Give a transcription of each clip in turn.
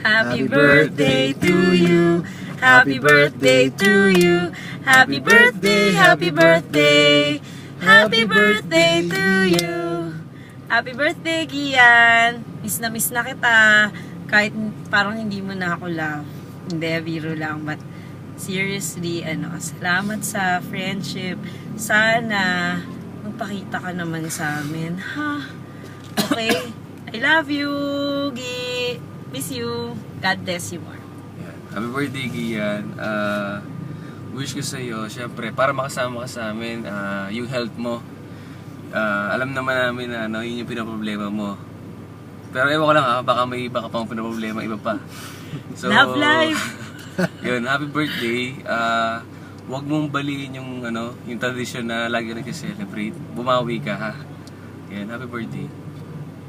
Happy birthday to you. Happy birthday to you. Happy birthday, happy birthday. Happy birthday to you. Happy birthday, Gian. Miss na kita. Kahit parang hindi mo na ako love. Hindi, biro lang. But seriously, salamat sa friendship. Sana magpakita ka naman sa amin. Ha? Okay? I love you, Gi. Miss you. God bless you more. Happy birthday, Gian. Wish ko sa'yo, syempre, para makasama ka sa amin, yung health mo. Alam naman namin na yun yung pinaproblema mo. Pero ewan ko lang baka may iba ka pang pinaproblema, iba pa. So, love life! Yun, happy birthday. Huwag mong baliin yung, yung tradisyon na lagi nag-celebrate. Bumawi ka, ha? Yan, happy birthday.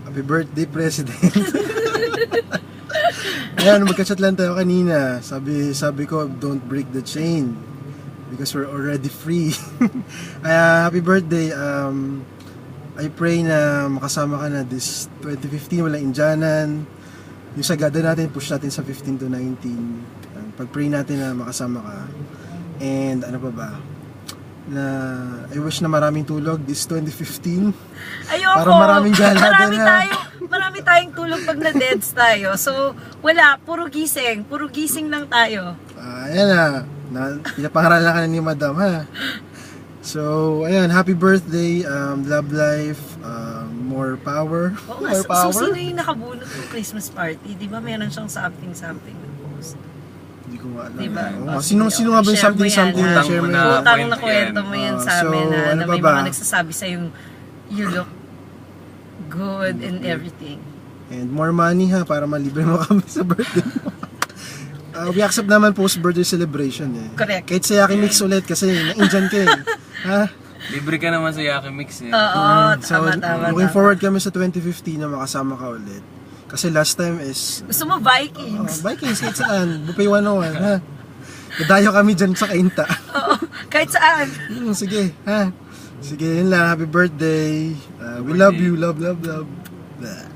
Happy birthday, President. Ayan, magka-chat lang tayo kanina. Sabi ko, don't break the chain because we're already free. Happy birthday. I pray na makasama ka na this 2015, walang Indianan. Yung sagada natin, push natin sa 15 to 19. Pag-pray natin na makasama ka. And ano pa ba? Na I wish na maraming tulog this 2015. Ayoko. Para maraming galada na. Marami tayong tulog pag na-deads tayo. So, wala. Puro gising. Puro gising lang tayo. Ayan na. Pinapangaralan ka na ni Madam, ha? So, ayun. Happy birthday. Love life. More power. Oo nga. So, sino yung nakabunot ng Christmas party? Di ba meron siyang something na post? Hindi ko nga alam. Diba? Sino nga ba yung something na share mo yan? Utang na kwento mo yan sa amin na may mga nagsasabi sa yung you look good and everything. And more money, ha, para malibre mo kami sa birthday mo. We accept naman post-birthday celebration, eh. Correct. Kahit sa Yaki Mix ulit kasi na-Indian ka, eh. Ha? Libre ka naman sa Yaki Mix, eh. Oo, So, tama. looking forward kami sa 2015 na makasama ka ulit. Kasi last time is Gusto mo Vikings? Vikings, kahit saan. Buffet 101, ha? Dadayo kami dyan sa Kainta. Oo, kahit saan. Sige, ha? Sige, yun lang. Happy birthday. We love you. Love. Blah.